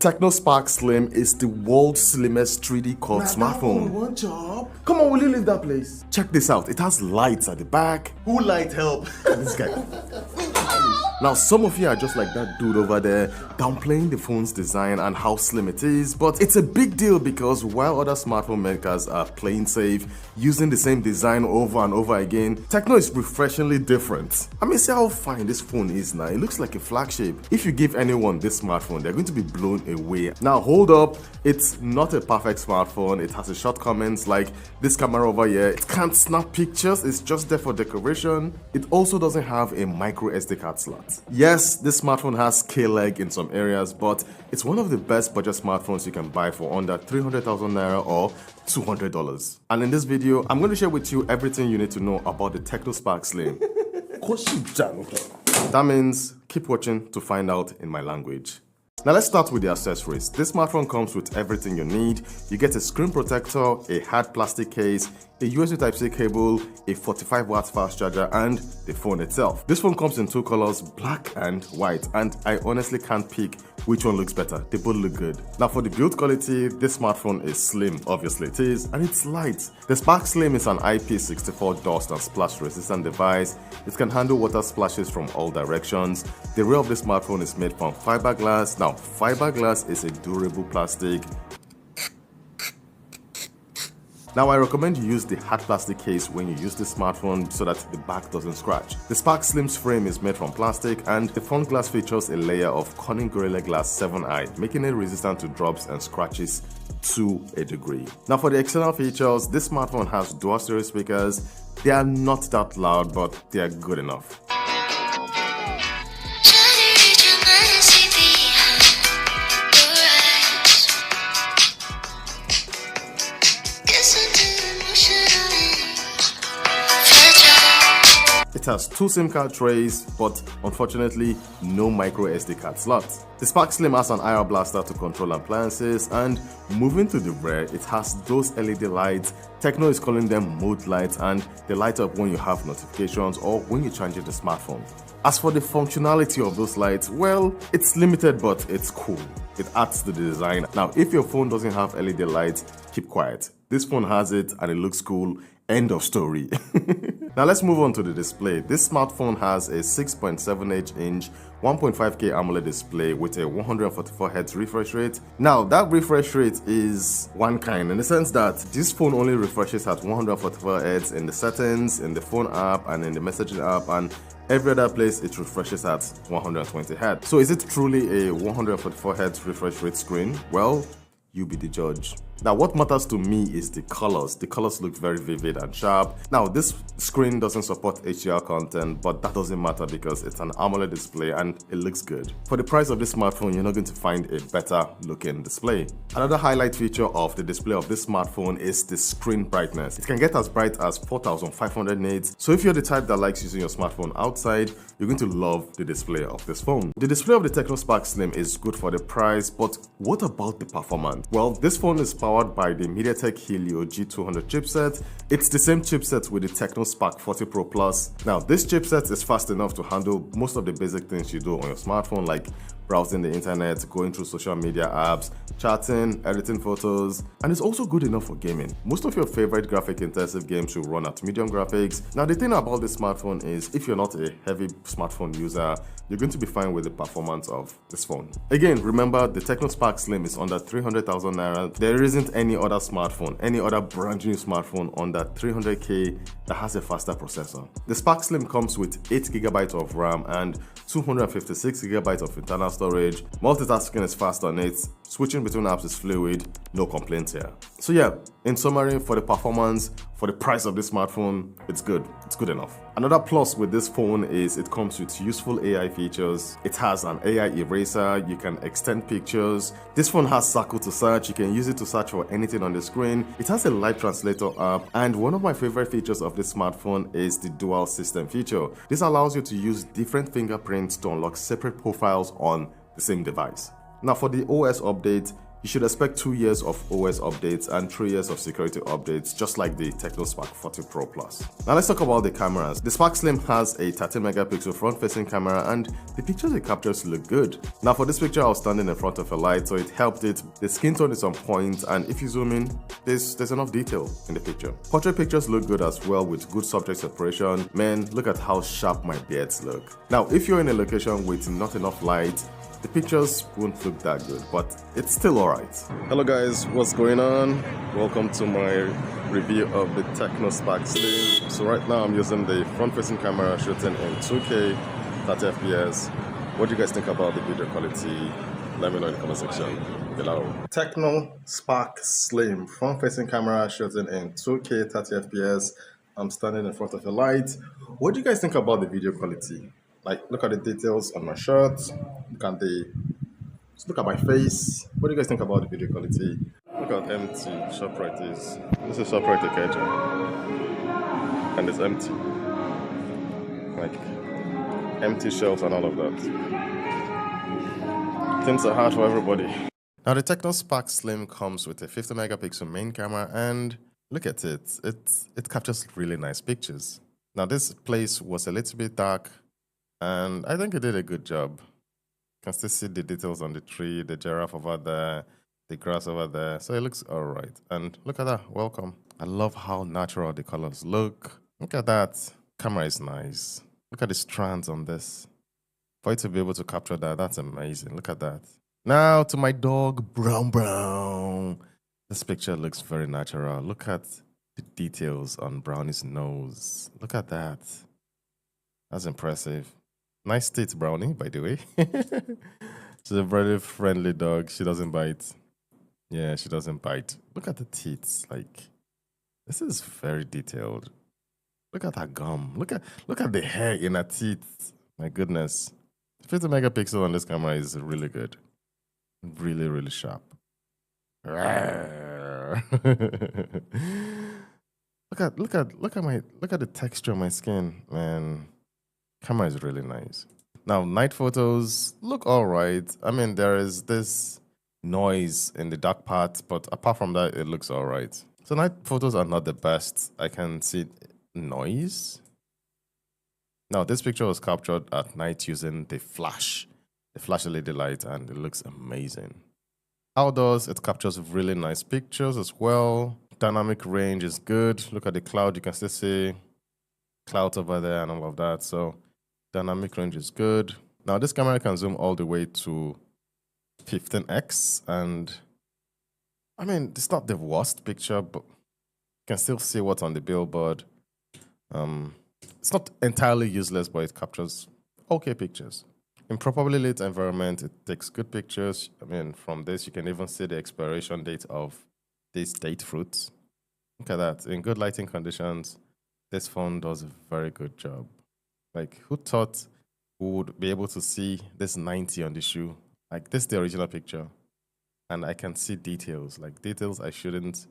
Tecno Spark Slim is the world's slimmest 3D curved smartphone. One job. Come on, will you leave that place? Check this out. It has lights at the back. Who light help? This guy. Now, some of you are just like that dude over there, downplaying the phone's design and how slim it is, but it's a big deal because while other smartphone makers are playing safe, using the same design over and over again, Tecno is refreshingly different. I mean, see how fine this phone is now. It looks like a flagship. If you give anyone this smartphone, they're going to be blown away. Now, hold up. It's not a perfect smartphone. It has its shortcomings like this camera over here. It can't snap pictures. It's just there for decoration. It also doesn't have a micro SD card slot. Yes, this smartphone has K-leg in some areas, but it's one of the best budget smartphones you can buy for under 300,000 naira or $200. And in this video, I'm going to share with you everything you need to know about the Tecno Spark Slim. That means keep watching to find out in my language. Now let's start with the accessories. This smartphone comes with everything you need. You get a screen protector, a hard plastic case, a USB Type-C cable, a 45 watt fast charger, and the phone itself. This phone comes in two colors, black and white, and I honestly can't pick which one looks better. They both look good. Now for the build quality, this smartphone is slim, obviously it is, and it's light. The Spark Slim is an IP64 dust and splash resistant device. It can handle water splashes from all directions. The rear of this smartphone is made from fiberglass. Now fiberglass is a durable plastic. Now I recommend you use the hard plastic case when you use this smartphone so that the back doesn't scratch. The Spark Slim's frame is made from plastic and the front glass features a layer of Corning Gorilla Glass 7i, making it resistant to drops and scratches to a degree. Now for the external features, this smartphone has dual stereo speakers. They are not that loud, but they are good enough. It has two SIM card trays, but unfortunately no micro SD card slots. The Spark Slim has an IR blaster to control appliances, and moving to the rear, it has those LED lights. Tecno is calling them mode lights, and they light up when you have notifications or when you charge the smartphone. As for the functionality of those lights, well, it's limited, but it's cool. It adds to the design. Now, if your phone doesn't have LED lights, keep quiet. This phone has it and it looks cool. End of story. Now let's move on to the display. This smartphone has a 6.78-inch 1.5K AMOLED display with a 144Hz refresh rate. Now that refresh rate is one kind in the sense that this phone only refreshes at 144Hz in the settings, in the phone app, and in the messaging app, and every other place it refreshes at 120Hz. So is it truly a 144Hz refresh rate screen? Well, you be the judge. Now what matters to me is the colors. The colors look very vivid and sharp. Now this screen doesn't support HDR content, but that doesn't matter because it's an AMOLED display and it looks good. For the price of this smartphone, you're not going to find a better looking display. Another highlight feature of the display of this smartphone is the screen brightness. It can get as bright as 4500 nits. So if you're the type that likes using your smartphone outside, you're going to love the display of this phone. The display of the Tecno Spark Slim is good for the price, but what about the performance? Well, this phone is powered by the MediaTek Helio G200 chipset. It's the same chipset with the Tecno Spark 40 Pro Plus. Now, this chipset is fast enough to handle most of the basic things you do on your smartphone, like browsing the internet, going through social media apps, chatting, editing photos, and it's also good enough for gaming. Most of your favorite graphic-intensive games will run at medium graphics. Now, the thing about this smartphone is if you're not a heavy smartphone user, you're going to be fine with the performance of this phone. Again, remember the Tecno Spark Slim is under 300,000 naira. There isn't any other smartphone, any other brand new smartphone under 300k that has a faster processor. The Spark Slim comes with 8GB of RAM and 256GB of internal storage. Multitasking is fast on it. Switching between apps is fluid. No complaints here. So yeah, in summary, for the performance, for the price of this smartphone, it's good. It's good enough. Another plus with this phone is it comes with useful AI features. It has an AI eraser. You can extend pictures. This phone has circle to search. You can use it to search for anything on the screen. It has a live translator app. And one of my favorite features of this smartphone is the dual system feature. This allows you to use different fingerprints to unlock separate profiles on the same device. Now for the OS update, You should expect 2 years of OS updates and 3 years of security updates, just like the Tecno Spark 40 Pro Plus. Now let's talk about the cameras. The Spark Slim has a 13 megapixel front-facing camera and the pictures it captures look good. Now for this picture I was standing in front of a light, so it helped it. The skin tone is on point, and if you zoom in, there's enough detail in the picture. Portrait pictures look good as well with good subject separation. Man, look at how sharp my beards look. Now if you're in a location with not enough light, the pictures won't look that good, but it's still alright. Hello guys, what's going on? Welcome to my review of the Tecno Spark Slim. So right now I'm using the front-facing camera shooting in 2K, 30 FPS. What do you guys think about the video quality? Let me know in the comment section below. Tecno Spark Slim, front-facing camera shooting in 2K, 30 FPS. I'm standing in front of a light. What do you guys think about the video quality? Like, look at the details on my shirt. Look at my face. What do you guys think about the video quality? Look how empty ShopRite is. This is ShopRite Ikeja, and it's empty. Like, empty shelves and all of that. Things are hard for everybody. Now the Tecno Spark Slim comes with a 50 megapixel main camera, and look at it. It captures really nice pictures. Now this place was a little bit dark, and I think it did a good job. You can still see the details on the tree, the giraffe over there, the grass over there. So it looks all right. And look at that, welcome. I love how natural the colors look. Look at that, camera is nice. Look at the strands on this. For it to be able to capture that, that's amazing. Look at that. Now to my dog, Brown. This picture looks very natural. Look at the details on Brownie's nose. Look at that. That's impressive. Nice teeth, Brownie, by the way. She's a very friendly dog. She doesn't bite. Yeah, she doesn't bite. Look at the teeth. Like, this is very detailed. Look at that gum. Look at the hair in her teeth. My goodness. 50 megapixel on this camera is really good. Really, really sharp. Look at the texture of my skin, man. Camera is really nice. Now, night photos look all right. I mean, there is this noise in the dark part, but apart from that, it looks all right. So night photos are not the best. I can see noise. Now, this picture was captured at night using the flash LED light, and it looks amazing. Outdoors, it captures really nice pictures as well. Dynamic range is good. Look at the cloud. You can still see clouds over there and all of that. So dynamic range is good. Now this camera can zoom all the way to 15x, and I mean, it's not the worst picture, but you can still see what's on the billboard. It's not entirely useless, but it captures okay pictures. In properly lit environment, it takes good pictures. I mean, from this, you can even see the expiration date of these date fruits. Look at that. In good lighting conditions, this phone does a very good job. Like, who thought we would be able to see this 90 on the shoe? Like, this is the original picture, and I can see details, like details I shouldn't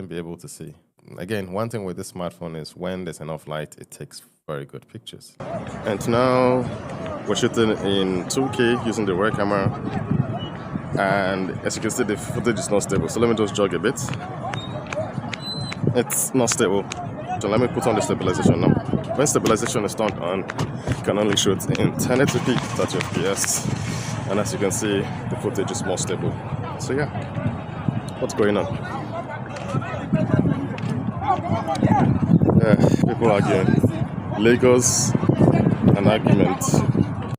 be able to see. Again, one thing with this smartphone is when there's enough light, it takes very good pictures. And now we're shooting in 2K using the rear camera, and as you can see, the footage is not stable. So let me just jog a bit. It's not stable. So let me put on the stabilization now. When stabilization is turned on, you can only shoot in 1080p 30 FPS. And as you can see, the footage is more stable. So yeah, what's going on? People arguing. Lagos, an argument.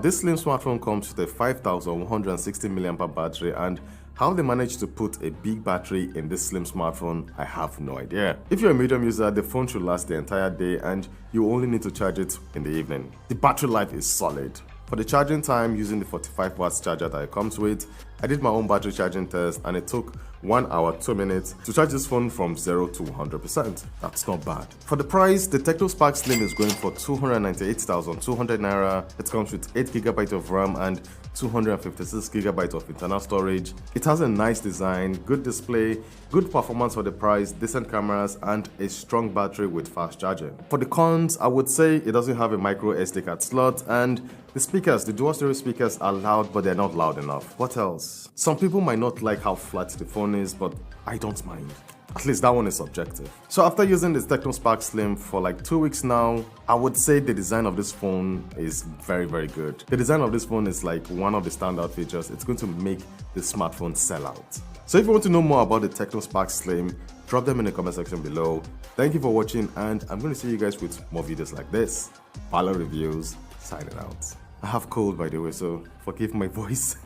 This slim smartphone comes with a 5160 mAh battery, and how they managed to put a big battery in this slim smartphone, I have no idea. If you're a medium user, the phone should last the entire day and you only need to charge it in the evening. The battery life is solid. For the charging time, using the 45 watts charger that it comes with, I did my own battery charging test and it took 1 hour 2 minutes to charge this phone from 0 to 100%. That's not bad. For the price, the Tecno Spark Slim is going for 298,200 naira. It comes with 8GB of RAM and 256GB of internal storage. It has a nice design, good display, good performance for the price, decent cameras, and a strong battery with fast charging. For the cons, I would say it doesn't have a micro SD card slot, and The speakers, the dual stereo speakers are loud, but they're not loud enough. What else? Some people might not like how flat the phone is, but I don't mind. At least that one is subjective. So after using this Tecno Spark Slim for like 2 weeks now, I would say the design of this phone is very, very good. The design of this phone is like one of the standout features. It's going to make the smartphone sell out. So if you want to know more about the Tecno Spark Slim, drop them in the comment section below. Thank you for watching, and I'm going to see you guys with more videos like this. Parlor Reviews, signing out. I have cold by the way, so forgive my voice.